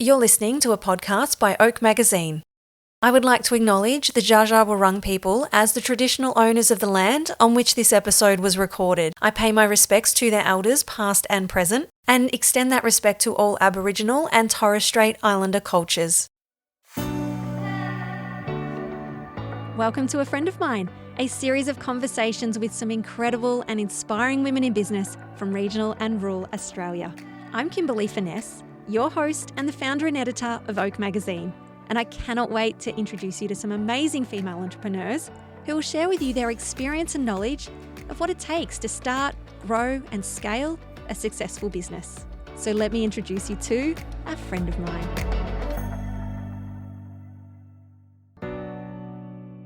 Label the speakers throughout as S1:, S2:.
S1: You're listening to a podcast by Oak Magazine. I would like to acknowledge the Dja Dja Wurrung people as the traditional owners of the land on which this episode was recorded. I pay my respects to their elders, past and present, and extend that respect to all Aboriginal and Torres Strait Islander cultures. Welcome to A Friend of Mine, a series of conversations with some incredible and inspiring women in business from regional and rural Australia. I'm Kimberly Finesse, your host and the founder and editor of Oak Magazine, and I cannot wait to introduce you to some amazing female entrepreneurs who will share with you their experience and knowledge of what it takes to start, grow and scale a successful business. So let me introduce you to a friend of mine.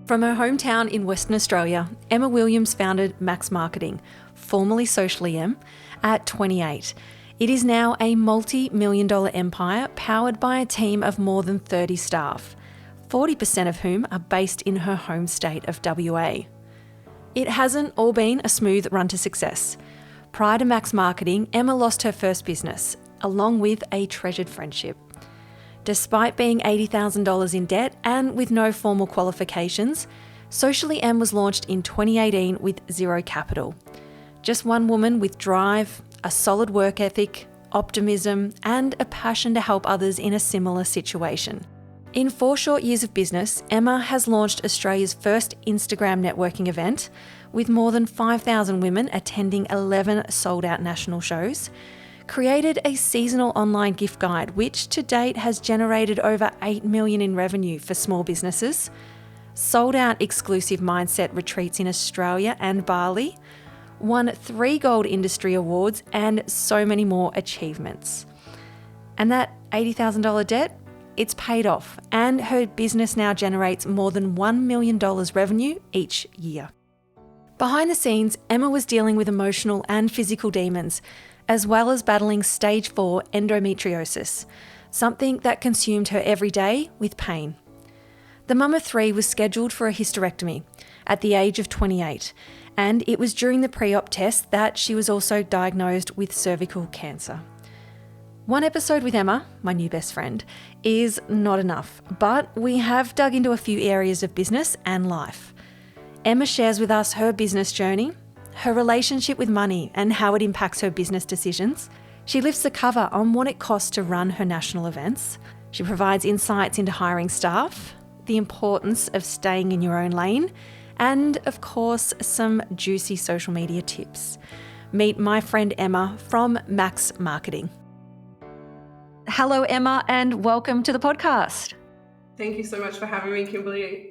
S1: From her hometown in Western Australia, Emma Williams founded Maxx Marketing, formerly SociallyEm, at 28. It is now a multi-million-dollar empire powered by a team of more than 30 staff, 40% of whom are based in her home state of WA. It hasn't all been a smooth run to success. Prior to Maxx Marketing, Emma lost her first business, along with a treasured friendship. Despite being $80,000 in debt and with no formal qualifications, SociallyEm was launched in 2018 with zero capital. Just one woman with drive, a solid work ethic, optimism, and a passion to help others in a similar situation. In 4 short years of business, Emma has launched Australia's first Instagram networking event, with more than 5,000 women attending 11 sold-out national shows, created a seasonal online gift guide, which to date has generated over $8 million in revenue for small businesses, sold out exclusive mindset retreats in Australia and Bali, won 3 gold industry awards, and so many more achievements. And that $80,000 debt, it's paid off, and her business now generates more than $1 million revenue each year. Behind the scenes, Emma was dealing with emotional and physical demons, as well as battling stage 4 endometriosis, something that consumed her every day with pain. The mum of 3 was scheduled for a hysterectomy at the age of 28, and it was during the pre-op test that she was also diagnosed with cervical cancer. One episode with Emma, my new best friend, is not enough, but we have dug into a few areas of business and life. Emma shares with us her business journey, her relationship with money and how it impacts her business decisions. She lifts the cover on what it costs to run her national events. She provides insights into hiring staff, the importance of staying in your own lane, and of course, some juicy social media tips. Meet my friend Emma from Maxx Marketing. Hello, Emma, and welcome to the podcast.
S2: Thank you so much for having me, Kimberly.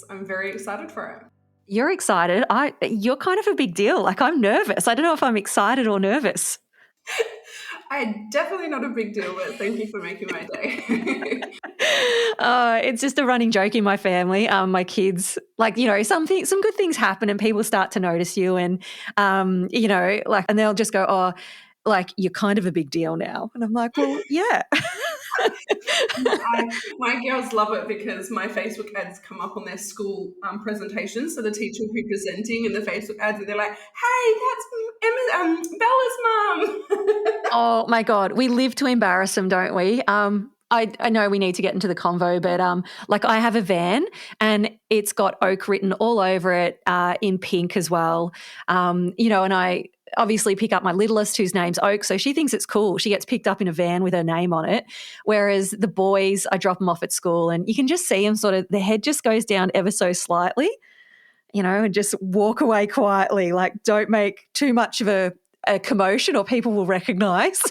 S2: I'm very excited for it.
S1: You're excited. You're kind of a big deal. Like, I'm nervous. I don't know if I'm excited or nervous.
S2: I'm definitely not a big deal, but thank you for making my day.
S1: It's just a running joke in my family. My kids, some good things happen and people start to notice you, and and they'll just go, "Oh, like you're kind of a big deal now," and I'm like, "Well, yeah."
S2: My girls love it because my Facebook ads come up on their school presentations. So the teacher will be presenting in the Facebook ads, and they're like, "Hey, that's Emma, Bella's mum."
S1: Oh my God, we live to embarrass them, don't we? I know we need to get into the convo, but I have a van and it's got Oak written all over it in pink as well. And I obviously pick up my littlest whose name's Oak, so she thinks it's cool. She gets picked up in a van with her name on it, whereas the boys, I drop them off at school and you can just see them sort of, their head just goes down ever so slightly, and just walk away quietly, like don't make too much of a commotion or people will recognise.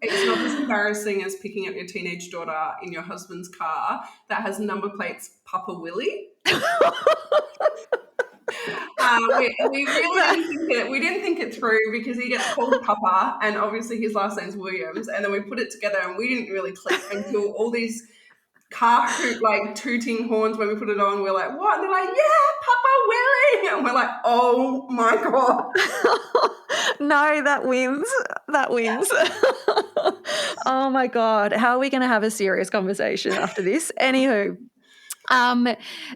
S2: It's not as embarrassing as picking up your teenage daughter in your husband's car that has number plates Papa Willie. We didn't think it through because he gets called Papa and obviously his last name's Williams, and then we put it together and we didn't really click until all these car tooting horns when we put it on. We're like, what? And they're like, yeah, Papa Willie. And we're like, oh my God.
S1: No, that wins. Oh my God. How are we going to have a serious conversation after this? Anywho.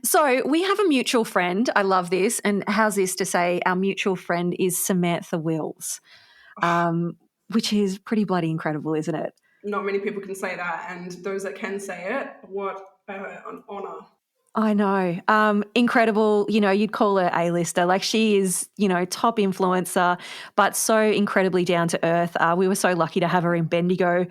S1: So we have a mutual friend. I love this. And how's this to say our mutual friend is Samantha Wills, which is pretty bloody incredible, isn't it?
S2: not many people can say that, and those that can say it, what an honor.
S1: I know. Incredible. You'd call her A-lister. Like, she is, top influencer, but so incredibly down to earth. We were so lucky to have her in Bendigo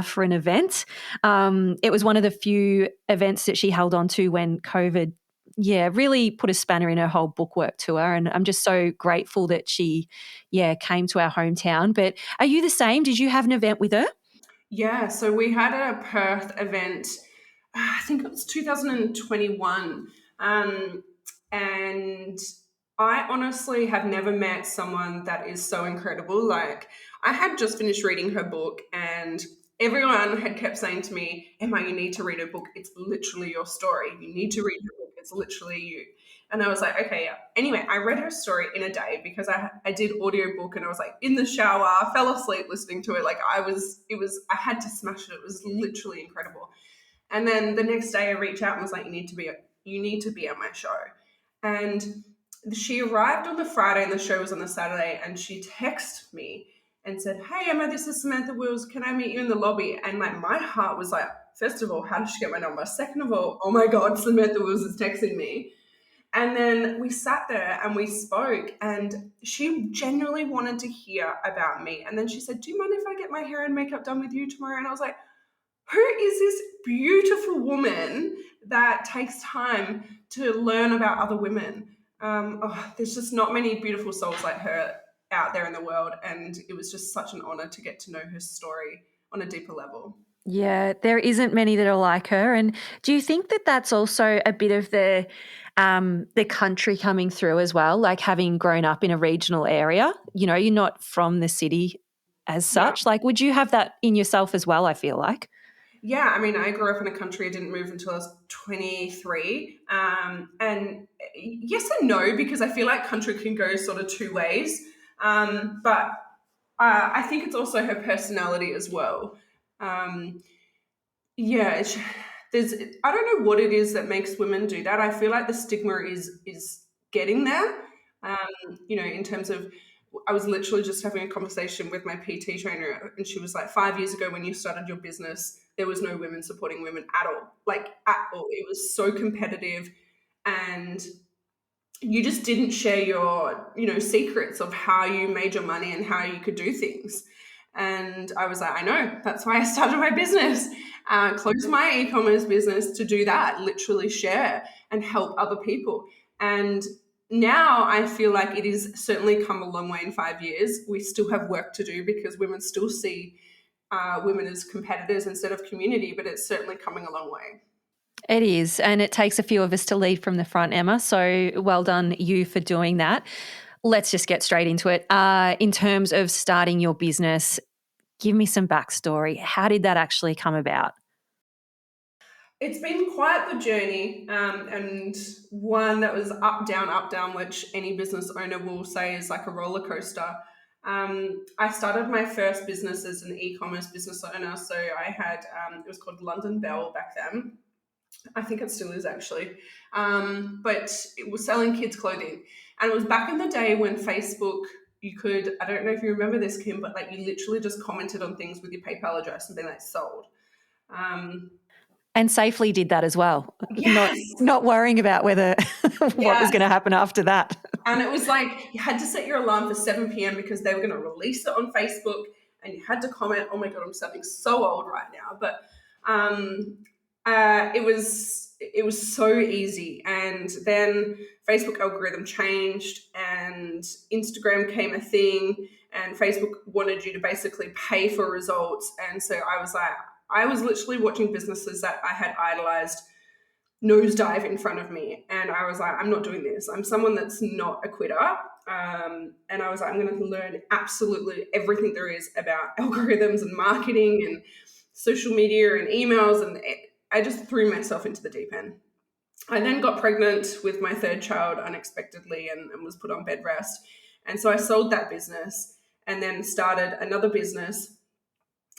S1: for an event. It was one of the few events that she held on to when COVID, really put a spanner in her whole bookwork tour. And I'm just so grateful that she, came to our hometown. But are you the same? Did you have an event with her?
S2: Yeah, so we had a Perth event, I think it was 2021. And I honestly have never met someone that is so incredible. Like, I had just finished reading her book, and everyone had kept saying to me, Emma, you need to read her book. It's literally your story. You need to read her book. It's literally you. And I was like, okay, yeah. Anyway, I read her story in a day because I did audiobook, and I was like in the shower, I fell asleep listening to it. Like, I had to smash it. It was literally incredible. And then the next day I reached out and was like, you need to be at my show. And she arrived on the Friday and the show was on the Saturday, and she texted me and said, hey Emma, this is Samantha Wills. Can I meet you in the lobby? And like, my heart was like, first of all, how did she get my number? Second of all, oh my God, Samantha Wills is texting me. And then we sat there and we spoke, and she genuinely wanted to hear about me. And then she said, do you mind if I get my hair and makeup done with you tomorrow? And I was like, who is this beautiful woman that takes time to learn about other women? There's just not many beautiful souls like her out there in the world. And it was just such an honor to get to know her story on a deeper level.
S1: Yeah, there isn't many that are like her. And do you think that that's also a bit of the country coming through as well, like having grown up in a regional area? You're not from the city as
S2: Yeah.
S1: such. Like, would you have that in yourself as well, I feel like?
S2: Yeah, I mean, I grew up in a country. I didn't move until I was 23. And yes and no, because I feel like country can go sort of two ways. But I think it's also her personality as well. Um, yeah, there's I don't know what it is that makes women do that. I feel like the stigma is getting there. In terms of, I was literally just having a conversation with my PT trainer, and she was like, 5 years ago when you started your business, there was no women supporting women at all, like at all. It was so competitive, and you just didn't share your, secrets of how you made your money and how you could do things. And I was like, I know, that's why I started my business, closed my e-commerce business to do that, literally share and help other people. And now I feel like it is certainly come a long way in 5 years. We still have work to do because women still see women as competitors instead of community, but it's certainly coming a long way.
S1: It is. And it takes a few of us to lead from the front, Emma. So well done you for doing that. Let's just get straight into it. In terms of starting your business, give me some backstory. How did that actually come about?
S2: It's been quite the journey, and one that was up, down, which any business owner will say is like a roller coaster. I started my first business as an e-commerce business owner. So I had, it was called London Bell back then. I think it still is actually. But it was selling kids' clothing. And it was back in the day when Facebook, you could, I don't know if you remember this, Kim, but like you literally just commented on things with your PayPal address and been like, sold. Um,
S1: And safely did that as well, not
S2: yes.
S1: not worrying about whether what was
S2: Yeah.
S1: going to happen after that.
S2: And it was like you had to set your alarm for 7 p.m. because they were going to release it on Facebook, and you had to comment. Oh my God, I'm sounding so old right now. But um, it was so easy. And then Facebook algorithm changed, and Instagram came a thing, and Facebook wanted you to basically pay for results. And so I was literally watching businesses that I had idolized nosedive in front of me. And I was like, I'm not doing this. I'm someone that's not a quitter. And I was like, I'm going to learn absolutely everything there is about algorithms and marketing and social media and emails. And I just threw myself into the deep end. I then got pregnant with my third child unexpectedly and was put on bed rest. And so I sold that business and then started another business,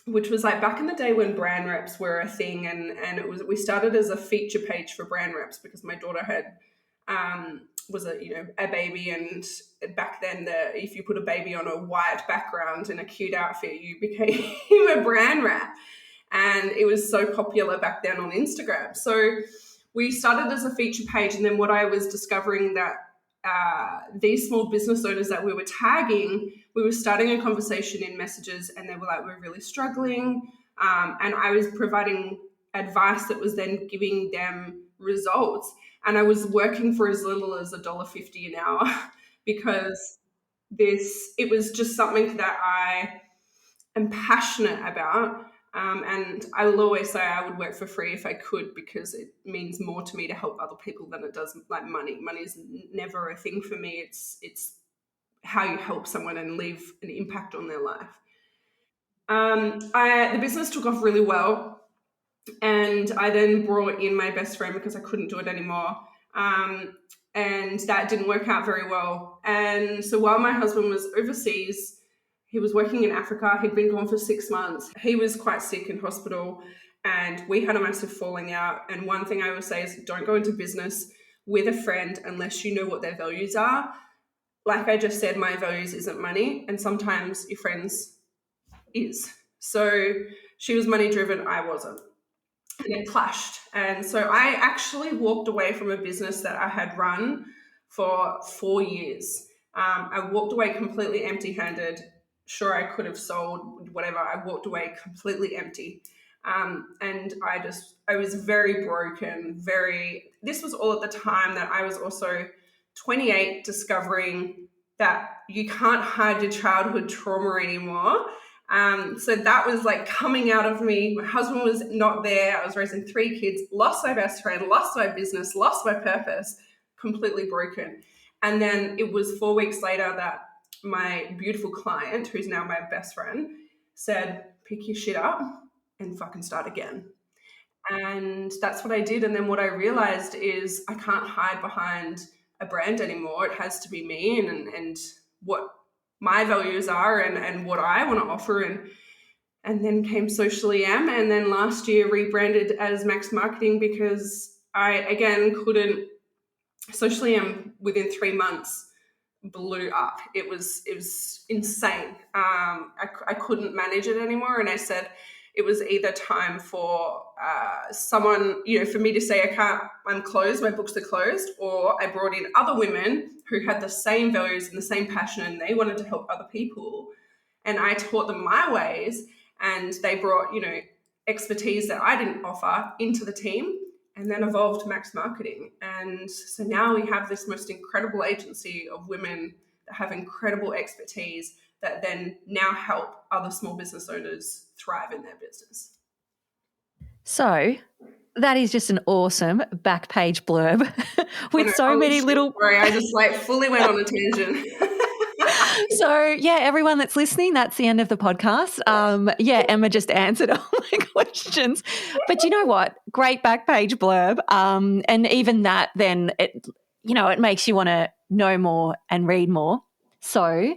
S2: which was like back in the day when brand reps were a thing, and we started as a feature page for brand reps because my daughter had was a baby, and back then if you put a baby on a white background in a cute outfit, you became a brand rat, and it was so popular back then on Instagram. So we started as a feature page, and then what I was discovering that these small business owners that we were tagging, we were starting a conversation in messages, and they were like, we're really struggling, and I was providing advice that was then giving them results. And I was working for as little as $1.50 an hour because it was just something that I am passionate about. And I will always say I would work for free if I could, because it means more to me to help other people than it does like money. Money is never a thing for me. It's how you help someone and leave an impact on their life. The business took off really well. And I then brought in my best friend because I couldn't do it anymore. And that didn't work out very well. And so while my husband was overseas, he was working in Africa. He'd been gone for 6 months. He was quite sick in hospital, and we had a massive falling out. And one thing I would say is, don't go into business with a friend unless you know what their values are. Like I just said, my values isn't money, and sometimes your friends is. So she was money driven, I wasn't. And it clashed. And so I actually walked away from a business that I had run for 4 years. I walked away completely empty-handed. Sure, I could have sold whatever. I walked away completely empty. And I was very broken, this was all at the time that I was also 28, discovering that you can't hide your childhood trauma anymore. So that was like coming out of me. My husband was not there. I was raising 3 kids, lost my best friend, lost my business, lost my purpose, completely broken. And then it was 4 weeks later that my beautiful client, who's now my best friend, said, pick your shit up and fucking start again. And that's what I did. And then what I realized is I can't hide behind a brand anymore. It has to be me and what my values are and what I want to offer. And then came SociallyEm, and then last year rebranded as Maxx Marketing, because I, again, couldn't. SociallyEm within 3 months blew up. It was insane. I couldn't manage it anymore, and I said it was either time for someone, for me to say, I'm closed, my books are closed, or I brought in other women who had the same values and the same passion, and they wanted to help other people, and I taught them my ways, and they brought expertise that I didn't offer into the team, and then evolved Maxx Marketing. And so now we have this most incredible agency of women that have incredible expertise that then now help other small business owners thrive in their business.
S1: So that is just an awesome back page blurb with so many little...
S2: Sorry, I just fully went on a tangent.
S1: So, yeah, everyone that's listening, that's the end of the podcast. Emma just answered all my questions. But you know what? Great back page blurb. And even that then, it makes you want to know more and read more. So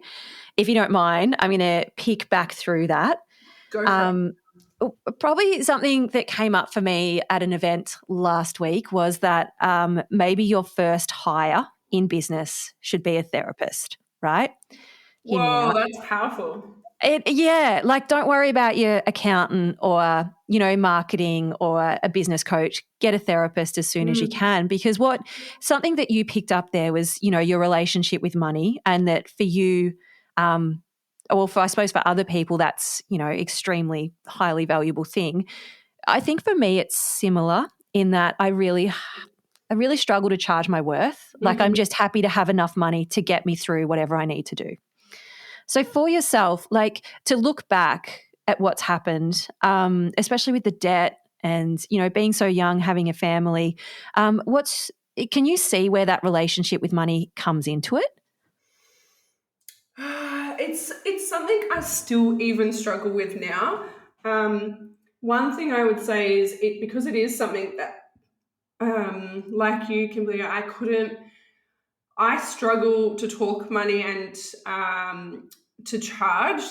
S1: if you don't mind, I'm going to pick back through that.
S2: Go for it.
S1: Probably something that came up for me at an event last week was that maybe your first hire in business should be a therapist, right?
S2: Whoa, that's powerful.
S1: Don't worry about your accountant or, marketing or a business coach. Get a therapist as soon as you can, because something that you picked up there was, your relationship with money, and that for you, I suppose for other people, that's, extremely highly valuable thing. I think for me, it's similar in that I really struggle to charge my worth. Like I'm just happy to have enough money to get me through whatever I need to do. So for yourself, to look back at what's happened, especially with the debt and, being so young, having a family, can you see where that relationship with money comes into it?
S2: It's something I still even struggle with now. One thing I would say is because it is something that, like you, Kimberly, I struggle to talk money and to charge.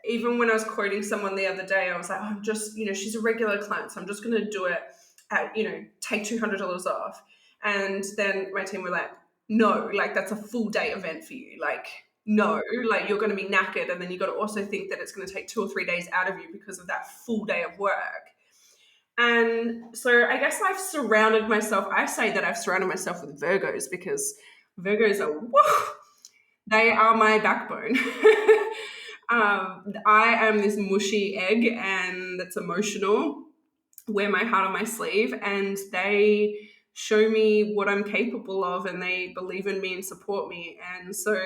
S2: Even when I was quoting someone the other day, I was like, I'm just, she's a regular client, so I'm just going to do it take $200 off. And then my team were like, no, like that's a full day event for you. Like, no, like you're going to be knackered. And then you got to also think that it's going to take 2 or 3 days out of you because of that full day of work. And so I guess I say that I've surrounded myself with Virgos, because Virgos are, they are my backbone. I am this mushy egg, and that's emotional, wear my heart on my sleeve, and they show me what I'm capable of, and they believe in me and support me. And so,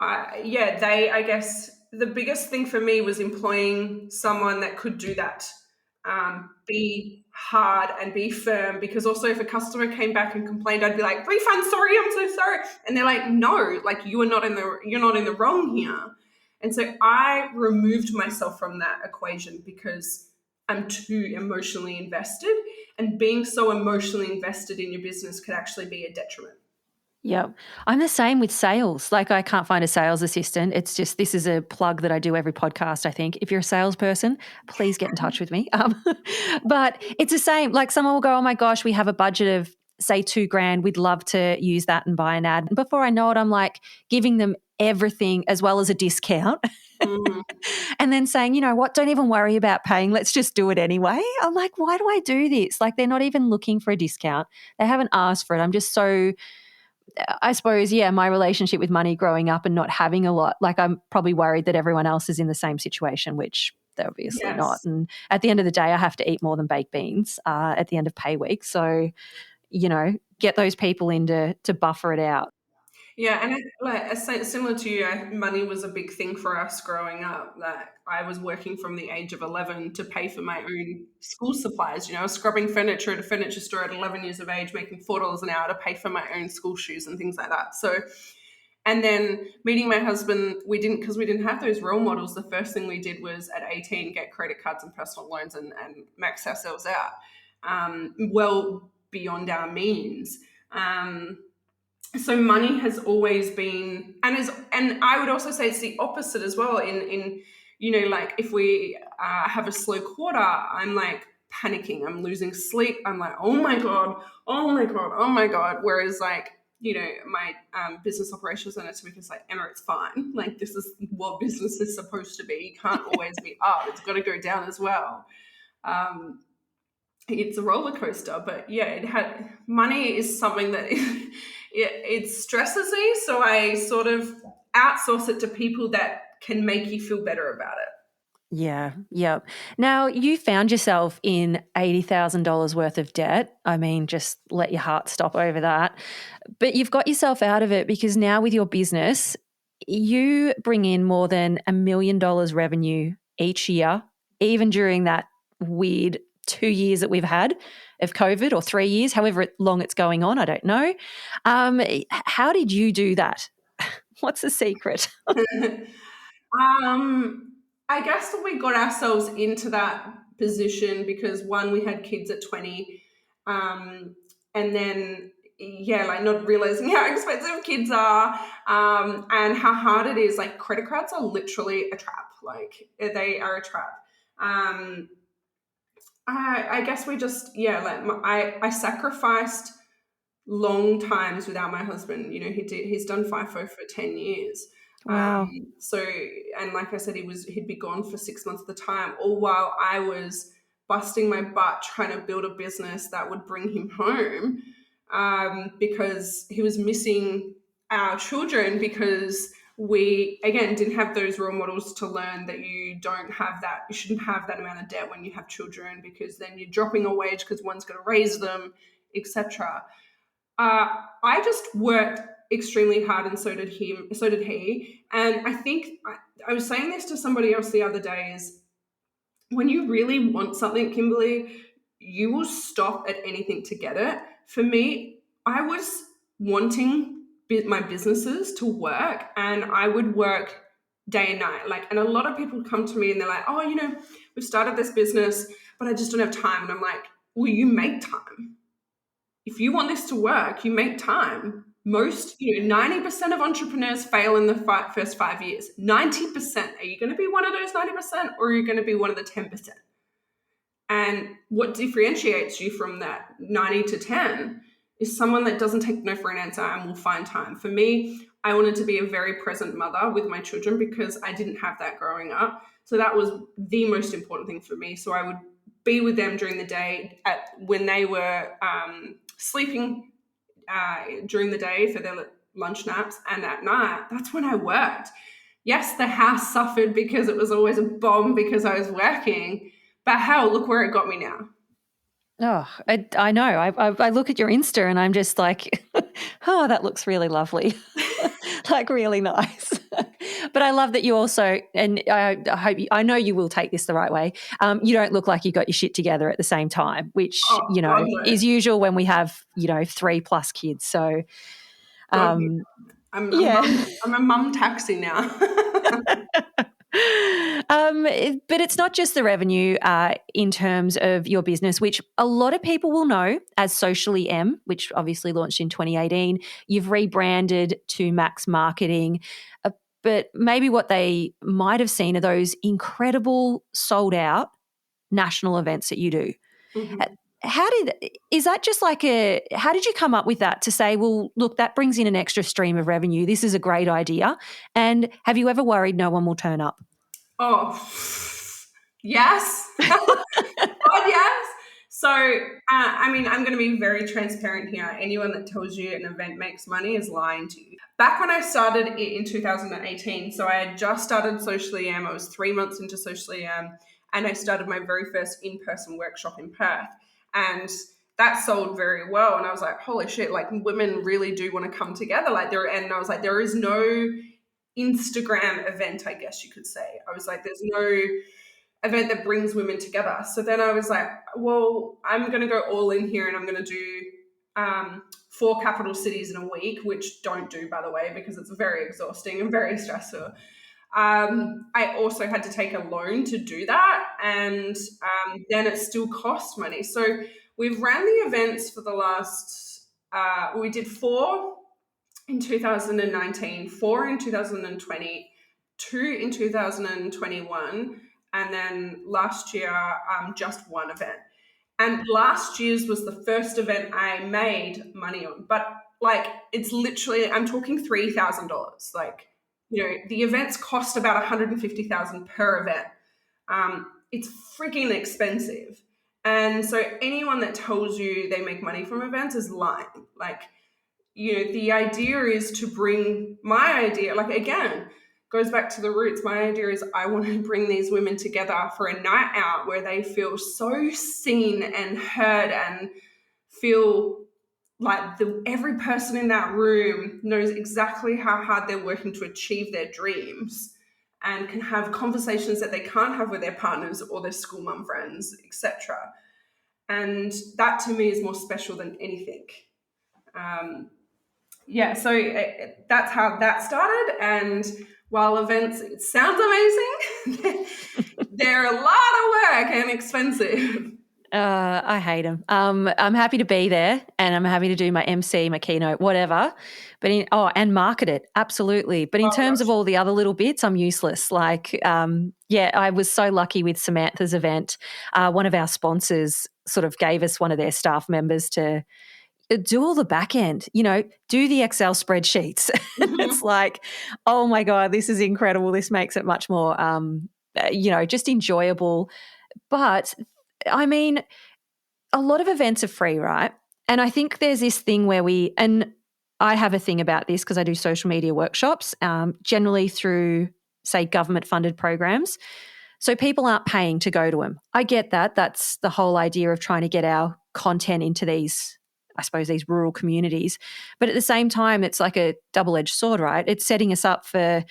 S2: I guess the biggest thing for me was employing someone that could do that, be hard and be firm, because also if a customer came back and complained, I'd be like, refund, sorry, I'm so sorry. And they're like, no, like you're not in the wrong here. And so I removed myself from that equation because I'm too emotionally invested, and being so emotionally invested in your business could actually be a detriment.
S1: Yep. I'm the same with sales. Like I can't find a sales assistant. It's just, this is a plug that I do every podcast, I think. If you're a salesperson, please get in touch with me. But it's the same. Like someone will go, oh my gosh, we have a budget of say $2,000. We'd love to use that and buy an ad. And before I know it, I'm like giving them everything as well as a discount.
S2: Mm.
S1: And then saying, you know what, don't even worry about paying. Let's just do it anyway. I'm like, why do I do this? Like they're not even looking for a discount. They haven't asked for it. I'm just so, I suppose, my relationship with money growing up and not having a lot, like I'm probably worried that everyone else is in the same situation, which they're obviously not. And at the end of the day, I have to eat more than baked beans at the end of pay week. So, get those people in to buffer it out.
S2: Yeah, and similar to you, money was a big thing for us growing up. Like I was working from the age of 11 to pay for my own school supplies. I was scrubbing furniture at a furniture store at 11 years of age, making $4 an hour to pay for my own school shoes and things like that. So, and then meeting my husband, because we didn't have those role models. The first thing we did was at 18 get credit cards and personal loans and max ourselves out, well beyond our means. So money has always been, and I would also say it's the opposite as well. In like if we have a slow quarter, I'm like panicking, I'm losing sleep, I'm like, oh my god, oh my god, oh my god. Whereas like my business operations next week is like, Emma, it's fine. Like this is what business is supposed to be. You can't always be up. It's got to go down as well. It's a roller coaster, but money is something that it stresses me. So I sort of outsource it to people that can make you feel better about it.
S1: Yeah. Yep. Now you found yourself in $80,000 worth of debt. I mean, just let your heart stop over that. But you've got yourself out of it because now with your business, you bring in more than $1 million revenue each year, even during that weird 2 years that we've had of COVID, or 3 years, however long it's going on. I don't know. How did you do that? What's the secret?
S2: I guess we got ourselves into that position because one, we had kids at 20, and then like not realizing how expensive kids are, and how hard it is. Like credit cards are literally a trap. Like they are a trap. I guess we just I sacrificed long times without my husband. He's done FIFO for 10 years.
S1: Wow.
S2: So, and like I said, he'd be gone for 6 months at the time, all while I was busting my butt trying to build a business that would bring him home, because he was missing our children, because we, again, didn't have those role models to learn that you shouldn't have that amount of debt when you have children, because then you're dropping a wage because one's going to raise them, etc. I just worked extremely hard, and so did he. And I think I was saying this to somebody else the other day, is when you really want something, Kimberly, you will stop at anything to get it. For me, I was wanting my businesses to work, and I would work day and night. And a lot of people come to me and they're like, oh, we've started this business, but I just don't have time. And I'm like, well, you make time. If you want this to work, you make time. Most, 90% of entrepreneurs fail in the first 5 years. 90%. Are you going to be one of those 90%, or are you going to be one of the 10%? And what differentiates you from that 90 to 10 is someone that doesn't take no for an answer and will find time. For me, I wanted to be a very present mother with my children because I didn't have that growing up. So that was the most important thing for me. So I would be with them during the day when they were sleeping during the day for their lunch naps, and at night, that's when I worked. Yes, the house suffered because it was always a bomb because I was working, but hell, look where it got me now.
S1: Oh, I know. I look at your Insta and I'm just like, oh, that looks really lovely. Like really nice. But I love that you also, and I know you will take this the right way. You don't look like you got your shit together at the same time, which,
S2: Oh, God, no.
S1: is usual when we have, 3+ kids. So,
S2: God, no.
S1: yeah.
S2: I'm a mum taxi now.
S1: But it's not just the revenue in terms of your business, which a lot of people will know as SociallyEm, which obviously launched in 2018. You've rebranded to Maxx Marketing. But maybe what they might have seen are those incredible sold out national events that you do.
S2: Mhm.
S1: How did you come up with that to say, well, look, that brings in an extra stream of revenue. This is a great idea. And have you ever worried no one will turn up?
S2: Oh, yes. God, yes. So, I mean, I'm going to be very transparent here. Anyone that tells you an event makes money is lying to you. Back when I started it in 2018, so I had just started SociallyEm. I was 3 months into SociallyEm, and I started my very first in-person workshop in Perth. And that sold very well. And I was like, holy shit, like women really do want to come together. And I was like, there is no Instagram event, I guess you could say. I was like, there's no event that brings women together. So then I was like, well, I'm going to go all in here and I'm going to do 4 capital cities in a week, which don't do, by the way, because it's very exhausting and very stressful. I also had to take a loan to do that, and then it still cost money. So we've ran the events for the last, we did 4 in 2019, 4 in 2020, 2 in 2021, and then last year, just 1 event. And last year's was the first event I made money on. But like, it's literally, I'm talking $3,000. Like, the events cost about $150,000 per event. It's freaking expensive. And so anyone that tells you they make money from events is lying. Like, the idea is to bring my idea, like, again, goes back to the roots. My idea is I want to bring these women together for a night out where they feel so seen and heard and feel like every person in that room knows exactly how hard they're working to achieve their dreams and can have conversations that they can't have with their partners or their school mum friends, etc. And that to me is more special than anything. Yeah, so that's how that started. And while events, it sounds amazing, they're a lot of work and expensive.
S1: I hate them. I'm happy to be there and I'm happy to do my MC, my keynote, whatever. But and market it. Absolutely. But in
S2: Oh
S1: terms of
S2: gosh.
S1: all the other little bits, I'm useless. Like, I was so lucky with Samantha's event. One of our sponsors sort of gave us one of their staff members to do all the back end, do the Excel spreadsheets. It's
S2: Mhm.
S1: like, oh my God, this is incredible. This makes it much more, just enjoyable. But I mean, a lot of events are free, right? And I think there's this thing where and I have a thing about this because I do social media workshops, generally through, say, government funded programs. So people aren't paying to go to them. I get that. That's the whole idea of trying to get our content into these, I suppose, these rural communities. But at the same time, it's like a double-edged sword, right? It's setting us up for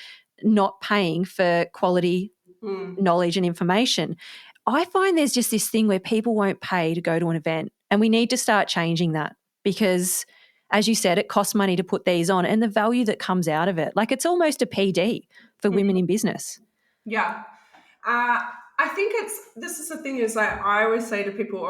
S1: not paying for quality
S2: Mm.
S1: knowledge and information. I find there's just this thing where people won't pay to go to an event, and we need to start changing that because, as you said, it costs money to put these on and the value that comes out of it. Like, it's almost a PD for women in business.
S2: Yeah. Uh, I think this is the thing is like I always say to people,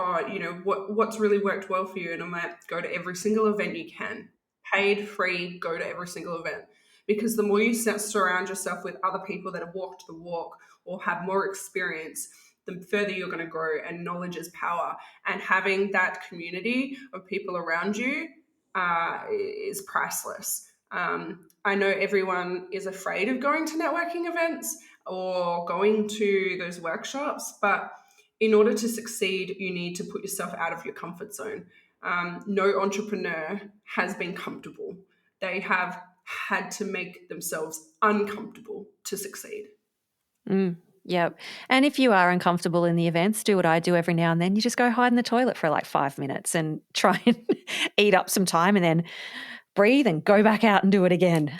S2: what's really worked well for you? And I'm like, go to every single event you can. Paid, free, go to every single event. Because the more you surround yourself with other people that have walked the walk or have more experience, the further you're going to grow, and knowledge is power. And having that community of people around you is priceless. I know everyone is afraid of going to networking events or going to those workshops, but in order to succeed, you need to put yourself out of your comfort zone. No entrepreneur has been comfortable. They have had to make themselves uncomfortable to succeed.
S1: Yep. And if you are uncomfortable in the events, do what I do every now and then. You just go hide in the toilet for like 5 minutes and try and eat up some time and then breathe and go back out and do it again.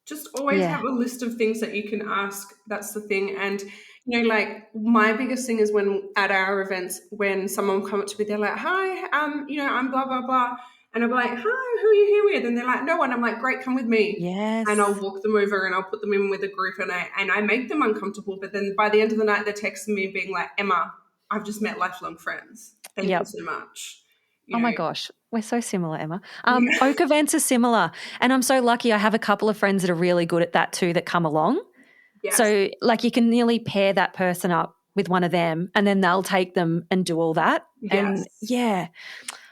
S2: Just always have a list of things that you can ask. That's the thing. And, like my biggest thing is when at our events, when someone will come up to me, they're like, hi, I'm blah, blah, blah. And I'll be like, hi, who are you here with? And they're like, no one. I'm like, great, come with me.
S1: Yes.
S2: And I'll walk them over and I'll put them in with a group and I make them uncomfortable. But then by the end of the night, they're texting me being like, Emma, I've just met lifelong friends. Thank you so much.
S1: Oh my gosh, we're so similar, Emma. Oak events are similar. And I'm so lucky I have a couple of friends that are really good at that too that come along.
S2: Yes.
S1: So like you can nearly pair that person up with one of them and then they'll take them and do all that.
S2: Yes.
S1: And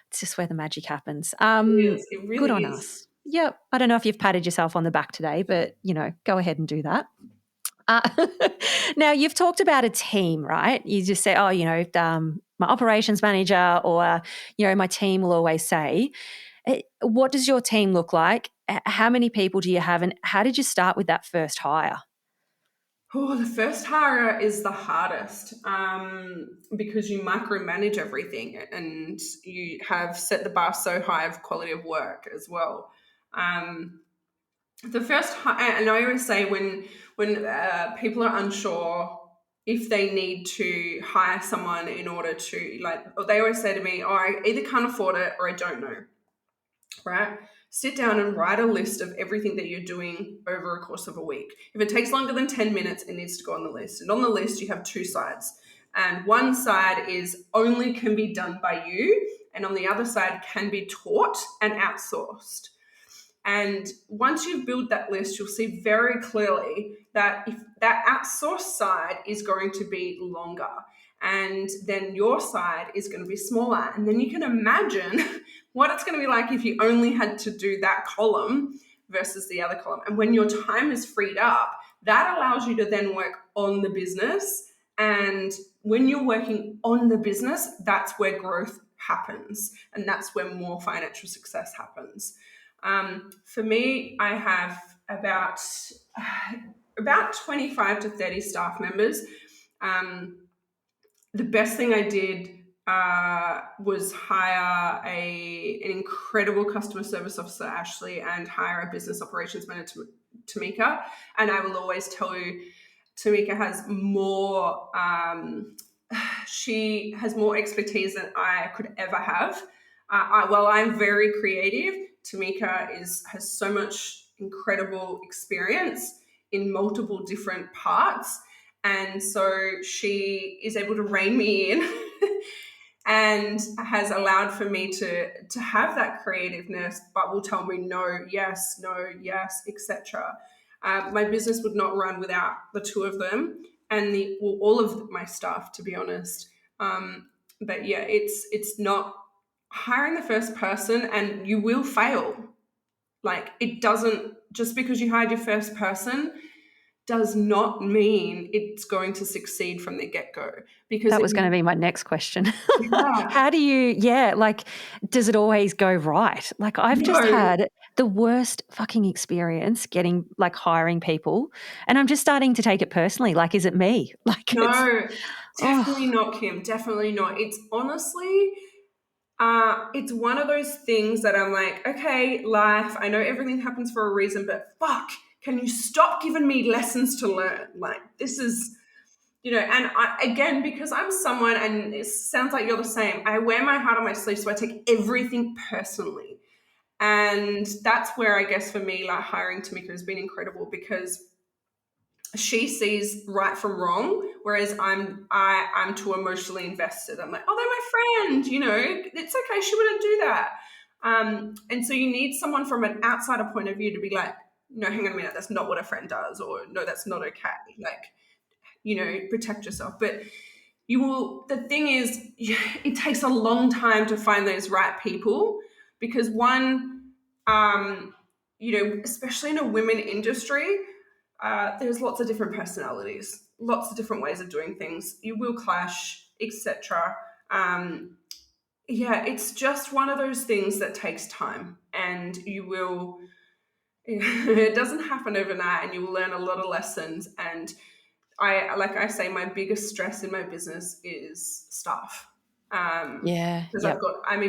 S1: it's just where the magic happens.
S2: It really
S1: good on
S2: is.
S1: us. Yep. I don't know if you've patted yourself on the back today, but, go ahead and do that. Now, you've talked about a team, right? You just say, my operations manager or, my team will always say. What does your team look like? How many people do you have? And how did you start with that first hire?
S2: Oh, the first hire is the hardest because you micromanage everything and you have set the bar so high of quality of work as well. The first hire, and I always say when people are unsure if they need to hire someone in order to they always say to me, I either can't afford it or I don't know, right? Sit down and write a list of everything that you're doing over a course of a week. If it takes longer than 10 minutes, it needs to go on the list. And on the list, you have two sides. And one side is only can be done by you. And on the other side can be taught and outsourced. And once you've built that list, you'll see very clearly that if that outsourced side is going to be longer and then your side is going to be smaller. And then you can imagine what it's going to be like if you only had to do that column versus the other column. And when your time is freed up, that allows you to then work on the business. And when you're working on the business, that's where growth happens. And that's where more financial success happens. For me, I have about 25 to 30 staff members. The best thing I did was hire an incredible customer service officer, Ashley, and hire a business operations manager, Tamika. And I will always tell you, Tamika has more. She has more expertise than I could ever have. While I'm very creative, Tamika has so much incredible experience in multiple different parts. And so she is able to rein me in and has allowed for me to have that creativeness, but will tell me no, yes, etc. My business would not run without the two of them and all of my staff, to be honest. But yeah, it's not hiring the first person, and you will fail. Like, it doesn't, just because you hired your first person does not mean it's going to succeed from the get-go. Because
S1: that was going to be my next question.
S2: Yeah.
S1: How do you, does it always go right? Like, I've just had the worst fucking experience hiring people, and I'm just starting to take it personally. Like, is it me? Like,
S2: no, definitely not, Kim. Definitely not. It's honestly, it's one of those things that I'm like, okay, life, I know everything happens for a reason, but fuck, can you stop giving me lessons to learn? Like, this is, and again, because I'm someone, and it sounds like you're the same, I wear my heart on my sleeve, so I take everything personally. And that's where I guess for me, like, hiring Tamika has been incredible, because she sees right from wrong, whereas I'm too emotionally invested. I'm like, oh, they're my friend, it's okay, she wouldn't do that. And so you need someone from an outsider point of view to be like, no, hang on a minute, that's not what a friend does, or no, that's not okay. Like, protect yourself. But the thing is, it takes a long time to find those right people because one, especially in a women industry, there's lots of different personalities, lots of different ways of doing things. You will clash, etc. It's just one of those things that takes time, and you will. It doesn't happen overnight, and you will learn a lot of lessons. And like I say, my biggest stress in my business is staff.
S1: Yeah.
S2: Because
S1: Yep.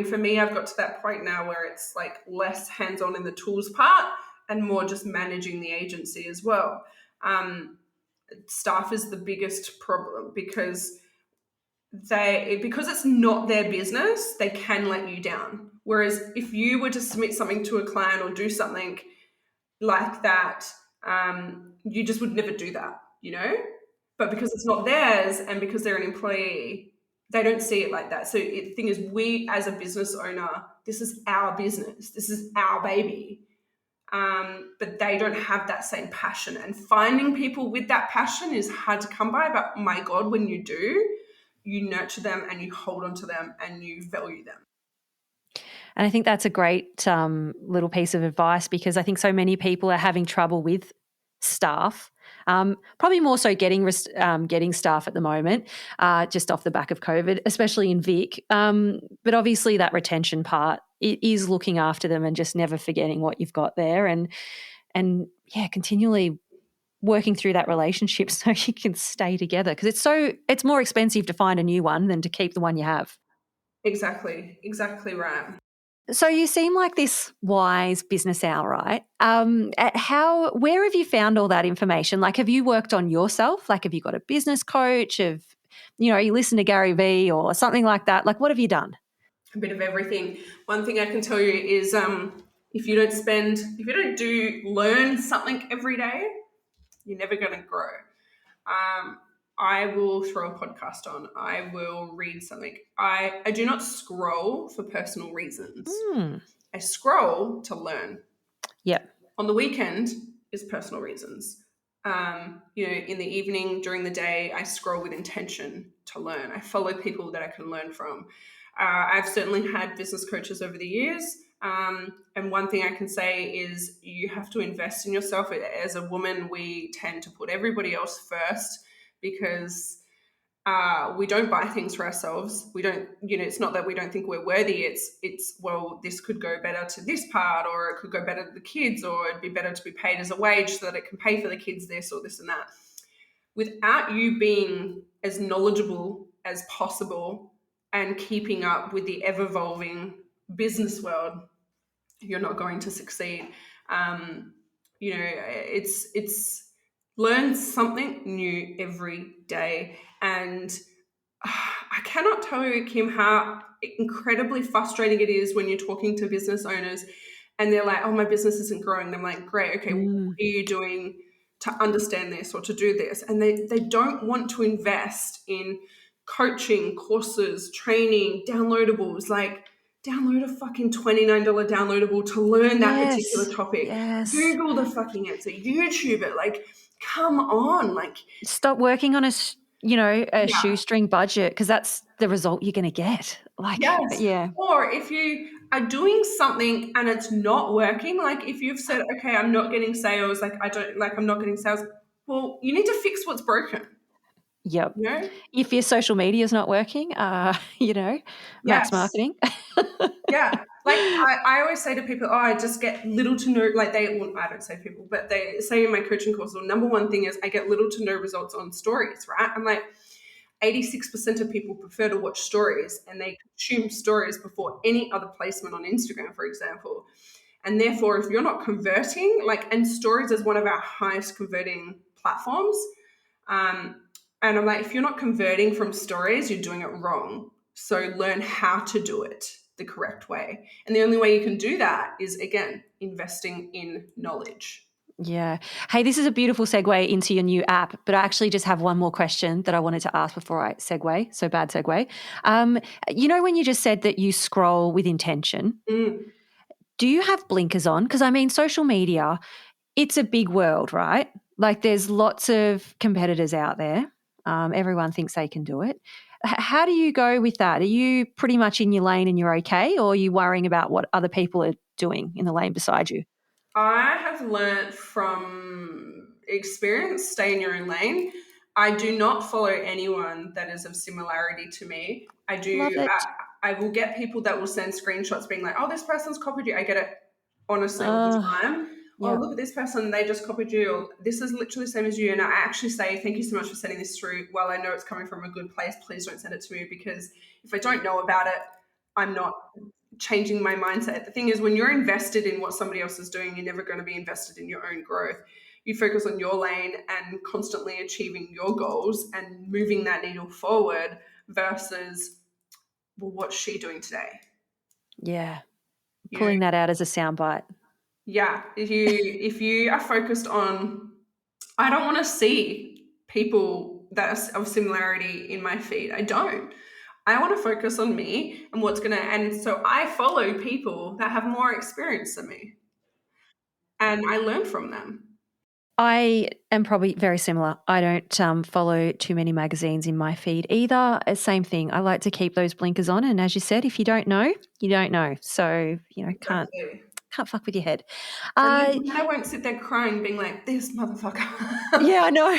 S2: for me, I've got to that point now where it's like less hands-on in the tools part and more just managing the agency as well. Staff is the biggest problem because because it's not their business, they can let you down. Whereas if you were to submit something to a client or do something like that, you just would never do that, But because it's not theirs and because they're an employee, they don't see it like that. So the thing is, we as a business owner, this is our business, this is our baby. But they don't have that same passion. And finding people with that passion is hard to come by. But my God, when you do, you nurture them and you hold on to them and you value them.
S1: And I think that's a great little piece of advice because I think so many people are having trouble with staff, probably more so getting staff at the moment, just off the back of COVID, especially in Vic. But obviously that retention part, it is looking after them and just never forgetting what you've got there and continually working through that relationship so you can stay together because it's more expensive to find a new one than to keep the one you have.
S2: Exactly right.
S1: So you seem like this wise business owl, right? Where have you found all that information? Like, have you worked on yourself? Like, have you got a business coach? You listen to Gary Vee or something like that? Like, what have you done?
S2: A bit of everything. One thing I can tell you is if you don't learn something every day, you're never going to grow. I will throw a podcast on. I will read something. I do not scroll for personal reasons. I scroll to learn.
S1: Yep.
S2: On the weekend is personal reasons. In the evening, during the day, I scroll with intention to learn. I follow people that I can learn from. I've certainly had business coaches over the years. And one thing I can say is you have to invest in yourself. As a woman, we tend to put everybody else first because we don't buy things for ourselves. We don't, it's not that we don't think we're worthy. It's well, this could go better to this part, or it could go better to the kids, or it'd be better to be paid as a wage so that it can pay for the kids this or this and that. Without you being as knowledgeable as possible and keeping up with the ever-evolving business world, you're not going to succeed. It's learn something new every day. And I cannot tell you, Kim, how incredibly frustrating it is when you're talking to business owners and they're like, oh, my business isn't growing. And I'm like, great, okay, what are you doing to understand this or to do this? And they don't want to invest in coaching, courses, training, downloadables. Like, download a fucking $29 downloadable to learn that particular topic.
S1: Yes.
S2: Google the fucking answer. YouTube it. Like, come on. Like,
S1: stop working on a shoestring budget because that's the result you're going to get. Like,
S2: yes.
S1: Yeah.
S2: Or if you are doing something and it's not working, like if you've said, okay, I'm not getting sales, I'm not getting sales. Well, you need to fix what's broken.
S1: Yep. If your social media is not working, Maxx Marketing.
S2: Yeah. Like I always say to people, I just get little to no, I don't say to people, but they say in my coaching course, the number one thing is I get little to no results on stories, right? I'm like, 86% of people prefer to watch stories and they consume stories before any other placement on Instagram, for example. And therefore, if you're not converting, and stories is one of our highest converting platforms. And I'm like, if you're not converting from stories, you're doing it wrong. So learn how to do it the correct way. And the only way you can do that is, again, investing in knowledge.
S1: Yeah. Hey, this is a beautiful segue into your new app, but I actually just have one more question that I wanted to ask before I segue. So bad segue. When you just said that you scroll with intention, do you have blinkers on? Because social media, it's a big world, right? Like there's lots of competitors out there. Everyone thinks they can do it. How do you go with that? Are you pretty much in your lane and you're okay, or are you worrying about what other people are doing in the lane beside you?
S2: I have learnt from experience, stay in your own lane. I do not follow anyone that is of similarity to me.
S1: Love it.
S2: I will get people that will send screenshots being like, oh, this person's copied you. I get it honestly all the
S1: Uh,
S2: time. Oh,
S1: yeah.
S2: look at this person, they just copied you. Or, this is literally the same as you. And I actually say, thank you so much for sending this through. While I know it's coming from a good place, please don't send it to me, because if I don't know about it, I'm not changing my mindset. The thing is, when you're invested in what somebody else is doing, you're never going to be invested in your own growth. You focus on your lane and constantly achieving your goals and moving that needle forward versus, well, what's she doing today?
S1: Yeah.
S2: You know,
S1: Pulling that out as a soundbite.
S2: yeah. If you are focused on, I don't want to see people that are of similarity in my feed. I don't. I want to focus on me and what's going to, and so I follow people that have more experience than me and I learn from them.
S1: I am probably very similar. I don't follow too many magazines in my feed either. Same thing. I like to keep those blinkers on. And as you said, if you don't know, you don't know. So, can't
S2: Exactly.
S1: fuck with your head.
S2: And then I won't sit there crying, being like, this motherfucker.
S1: Yeah, I know.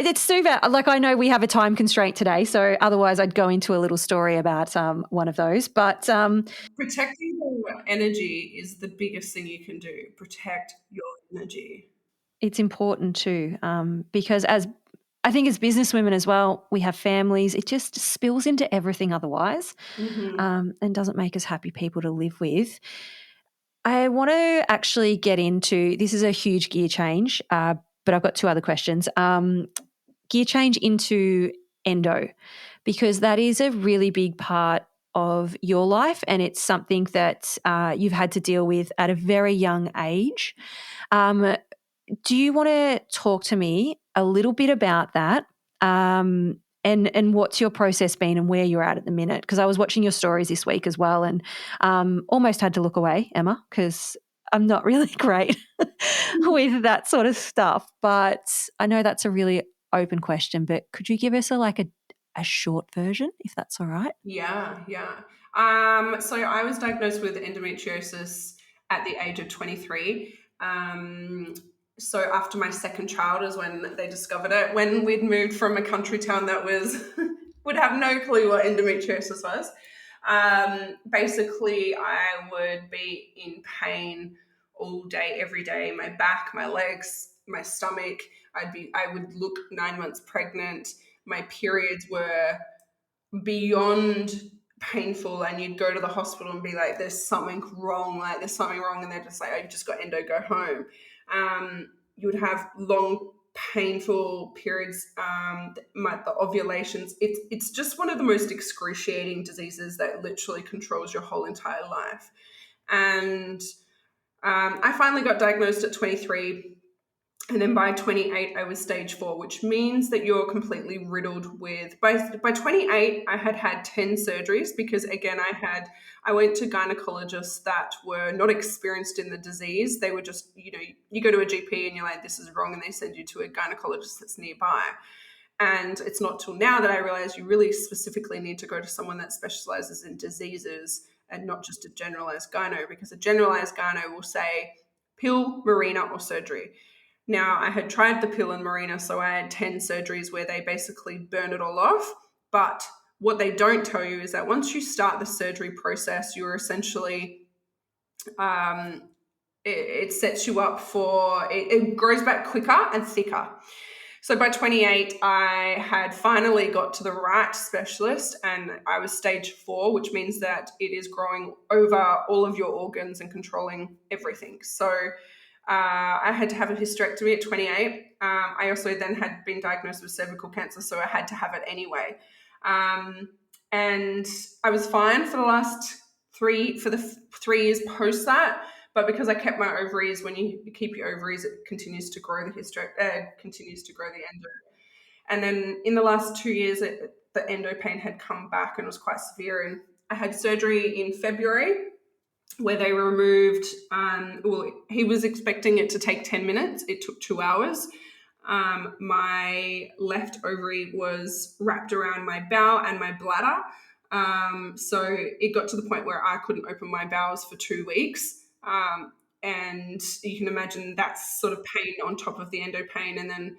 S1: It's too bad. Like, I know we have a time constraint today, so otherwise I'd go into a little story about one of those. But
S2: Protecting your energy is the biggest thing you can do. Protect your energy.
S1: it's important too, because I think as businesswomen as well, we have families. It just spills into everything otherwise, and doesn't make us happy people to live with. I want to actually get into, this is a huge gear change, but I've got two other questions. Gear change into endo, because that is a really big part of your life, and it's something that you've had to deal with at a very young age. Do you want to talk to me a little bit about that? And what's your process been and where you're at the minute? Because I was watching your stories this week as well, and almost had to look away, Emma, because I'm not really great with that sort of stuff. But I know that's a really open question, but could you give us a short version, if that's all right?
S2: Yeah, yeah. So I was diagnosed with endometriosis at the age of 23. So after my second child is when they discovered it. When we'd moved from a country town that was would have no clue what endometriosis was. Basically, I would be in pain all day, every day. My back, my legs, my stomach. I would look 9 months pregnant. My periods were beyond painful, and you'd go to the hospital and be like, there's something wrong, and they're just like, oh, you just got endo, go home. You would have long painful periods, the ovulations. It's just one of the most excruciating diseases that literally controls your whole entire life. And I finally got diagnosed at 23. And then by 28, I was stage 4, which means that you're completely riddled with. By 28, I had 10 surgeries because, again, I went to gynecologists that were not experienced in the disease. They were just, you go to a GP and you're like, this is wrong, and they send you to a gynecologist that's nearby. And it's not till now that I realize you really specifically need to go to someone that specializes in diseases and not just a generalized gyno, because a generalized gyno will say pill, Mirena, or surgery. Now, I had tried the pill and Mirena, so I had 10 surgeries where they basically burn it all off. But what they don't tell you is that once you start the surgery process, you're essentially, it sets you up for, it grows back quicker and thicker. So by 28, I had finally got to the right specialist, and I was stage 4, which means that it is growing over all of your organs and controlling everything. So I had to have a hysterectomy at 28. I also then had been diagnosed with cervical cancer, so I had to have it anyway. And I was fine for the 3 years post that. But because I kept my ovaries, when you keep your ovaries, it continues to grow continues to grow the endo. And then in the last 2 years, the endo pain had come back and was quite severe. And I had surgery in February where they removed, he was expecting it to take 10 minutes. It took 2 hours. My left ovary was wrapped around my bowel and my bladder. So it got to the point where I couldn't open my bowels for 2 weeks. And you can imagine that's sort of pain on top of the endo pain. And then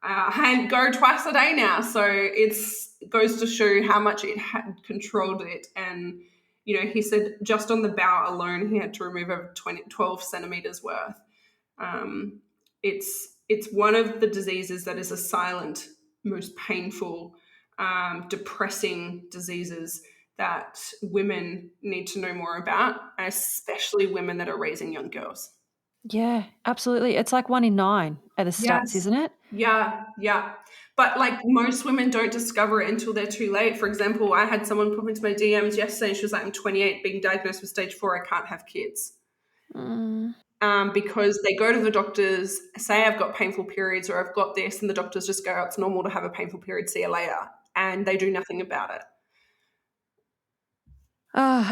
S2: I go twice a day now. So it goes to show how much it had controlled it. And, he said just on the bowel alone, he had to remove over 12 centimeters worth. It's one of the diseases that is a silent, most painful, depressing diseases that women need to know more about, especially women that are raising young girls.
S1: Yeah, absolutely. It's like 1 in 9 are the stats,
S2: Yes.
S1: isn't it?
S2: Yeah, yeah. But like most women don't discover it until they're too late. For example, I had someone pop into my DMs yesterday and she was like, I'm 28, being diagnosed with stage 4, I can't have kids.
S1: Mm.
S2: Because they go to the doctors, say I've got painful periods or I've got this, and the doctors just go, it's normal to have a painful period, see you later. And they do nothing about it.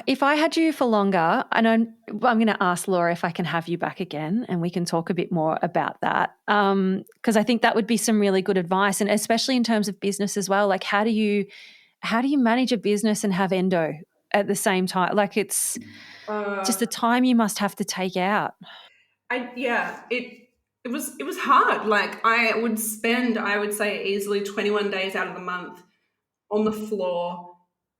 S1: If I had you for longer, and I'm going to ask Laura if I can have you back again and we can talk a bit more about that, because I think that would be some really good advice, and especially in terms of business as well. Like, how do you manage a business and have endo at the same time? Like, it's just the time you must have to take out.
S2: It was hard. Like I would spend, I would say, easily 21 days out of the month on the floor,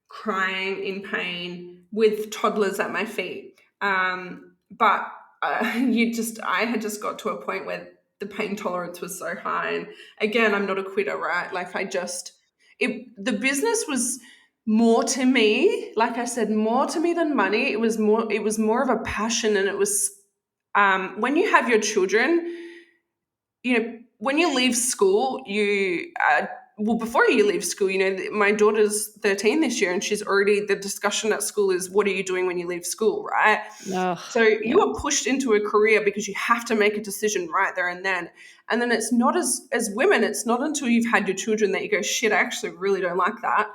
S2: crying in pain with toddlers at my feet. But I had just got to a point where the pain tolerance was so high. And again, I'm not a quitter, right? Like the business was more to me, like I said, more to me than money. It was more of a passion. And it was, when you have your children, when you leave school, before you leave school, my daughter's 13 this year, and the discussion at school is, what are you doing when you leave school, right?
S1: Ugh,
S2: So you are pushed into a career because you have to make a decision right there and then. And then it's not as women, it's not until you've had your children that you go, shit, I actually really don't like that.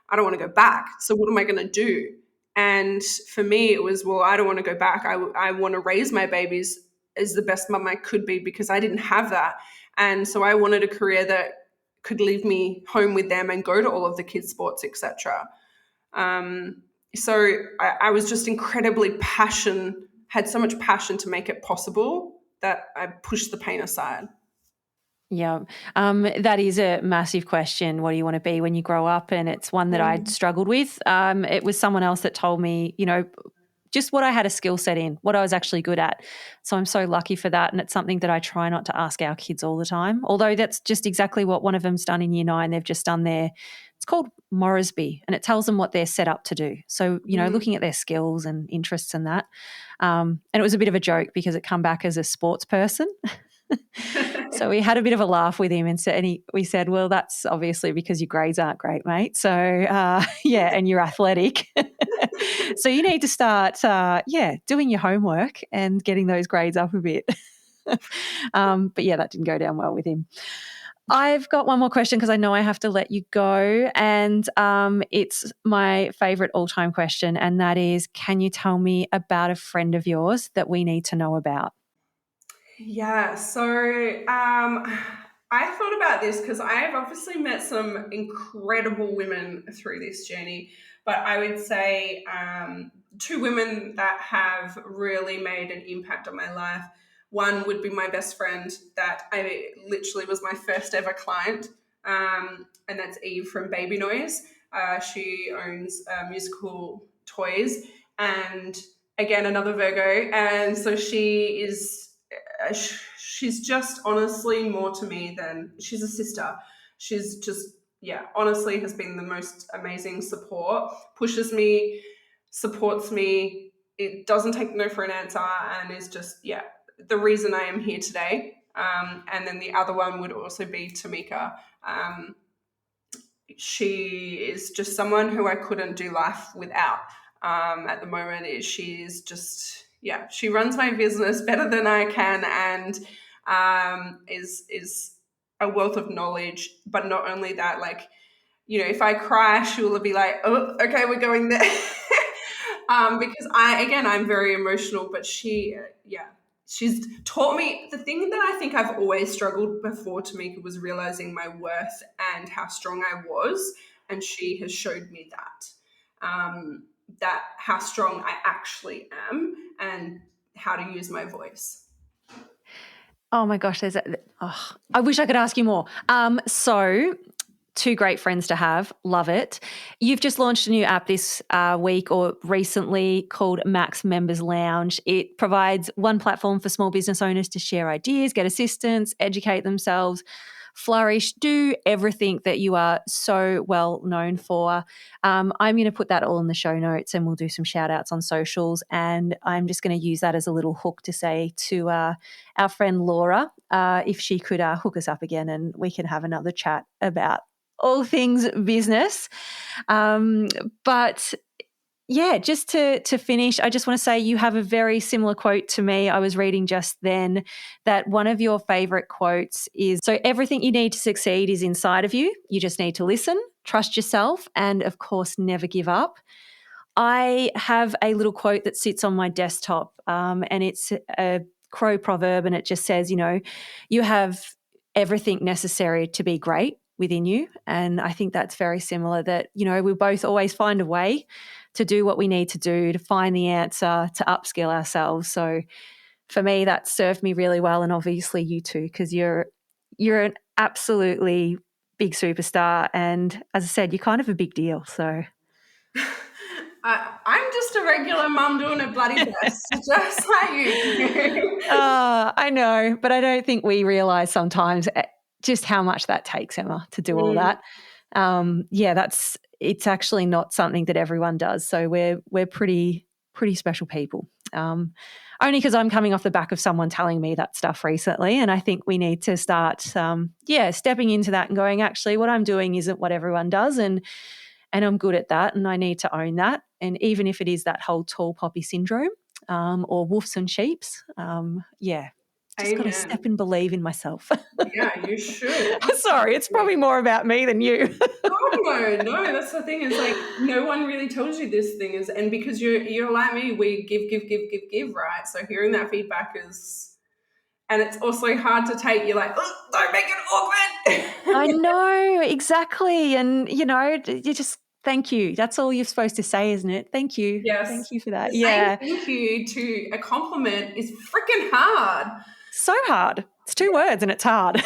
S2: I don't want to go back. So what am I going to do? And for me, it was, well, I don't want to go back. I want to raise my babies as the best mum I could be, because I didn't have that. And so I wanted a career that could leave me home with them and go to all of the kids' sports, etc. So I was just had so much passion to make it possible that I pushed the pain aside.
S1: yeah. That is a massive question. What do you want to be when you grow up? And it's one that I'd struggled with. It was someone else that told me, just what I had a skill set in, what I was actually good at. So I'm so lucky for that. And it's something that I try not to ask our kids all the time, although that's just exactly what one of them's done in year 9. They've just done it's called Moresby, and it tells them what they're set up to do. So, looking at their skills and interests and that. And it was a bit of a joke because it come back as a sports person. So we had a bit of a laugh with him, and we said, well, that's obviously because your grades aren't great, mate. So, and you're athletic. So you need to start, doing your homework and getting those grades up a bit. But yeah, that didn't go down well with him. I've got one more question because I know I have to let you go, and it's my favourite all-time question, and that is, can you tell me about a friend of yours that we need to know about?
S2: Yeah, so I thought about this because I have obviously met some incredible women through this journey, but I would say two women that have really made an impact on my life. One would be my best friend that I literally was my first ever client, and that's Eve from Baby Noise. She owns musical toys, and again, another Virgo. And so she's just honestly more to me than she's a sister. She's just, honestly has been the most amazing support, pushes me, supports me. It doesn't take no for an answer, and is just, the reason I am here today. And then the other one would also be Tamika. She is just someone who I couldn't do life without. At the moment, she's just, she runs my business better than I can, and is a wealth of knowledge. But not only that, like, if I cry, she will be like, oh, okay, we're going there. Because I'm very emotional, but she, she's taught me the thing that I think I've always struggled before, Tamika, was realizing my worth and how strong I was. And she has showed me that how strong I actually am and how to use my voice.
S1: Oh my gosh, I wish I could ask you more. So two great friends to have. Love it. You've just launched a new app this week or recently called Maxx Members Lounge. It provides one platform for small business owners to share ideas, get assistance, educate themselves, flourish, do everything that you are so well known for. I'm going to put that all in the show notes and we'll do some shout outs on socials. And I'm just going to use that as a little hook to say to our friend Laura, if she could hook us up again and we can have another chat about all things business. But yeah, just to finish, I just want to say you have a very similar quote to me. I was reading just then that one of your favorite quotes is, so everything you need to succeed is inside of you. You just need to listen, trust yourself, and of course, never give up. I have a little quote that sits on my desktop and it's a Crow proverb and it just says, you have everything necessary to be great within you. And I think that's very similar that, we both always find a way to do what we need to do, to find the answer, to upskill ourselves. So for me, that served me really well. And obviously you too, because you're an absolutely big superstar. And as I said, you're kind of a big deal. So
S2: I'm just a regular mum doing her bloody best, just like you.
S1: I know, but I don't think we realise sometimes just how much that takes, Emma, to do all that. It's actually not something that everyone does. So we're pretty special people. Only because I'm coming off the back of someone telling me that stuff recently, and I think we need to start, stepping into that and going, actually, what I'm doing isn't what everyone does, and I'm good at that, and I need to own that. And even if it is that whole tall poppy syndrome, or wolves and sheeps, just got to step and believe in myself.
S2: Yeah, you should.
S1: Sorry, it's probably more about me than you.
S2: No, that's the thing, is like no one really tells you this thing is, and because you're like me, we give, right? So hearing that feedback is, and it's also hard to take. You're like, oh, don't make it awkward.
S1: I know, exactly. And you just thank you. That's all you're supposed to say, isn't it? Thank you.
S2: Yes.
S1: Thank you for that.
S2: Saying thank you to a compliment is freaking hard.
S1: So hard. It's two words and it's hard.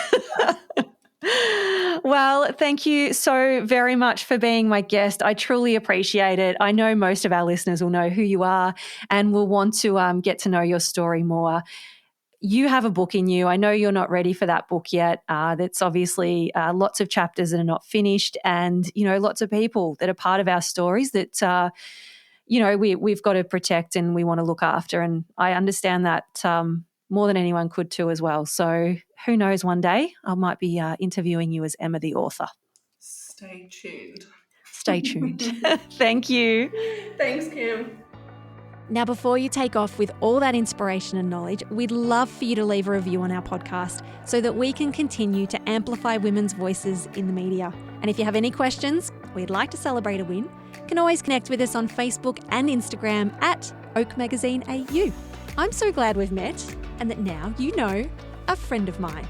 S1: Well, thank you so very much for being my guest. I truly appreciate it. I know most of our listeners will know who you are and will want to get to know your story more. You have a book in you. I know you're not ready for that book yet. That's obviously lots of chapters that are not finished and, lots of people that are part of our stories that, we've got to protect and we want to look after. And I understand that more than anyone could too as well. So who knows, one day I might be interviewing you as Emma the author.
S2: Stay tuned.
S1: Stay tuned. Thank you.
S2: Thanks, Kim.
S1: Now, before you take off with all that inspiration and knowledge, we'd love for you to leave a review on our podcast so that we can continue to amplify women's voices in the media. And if you have any questions, we'd like to celebrate a win, you can always connect with us on Facebook and Instagram at Oak Magazine AU. I'm so glad we've met and that now you know a friend of mine.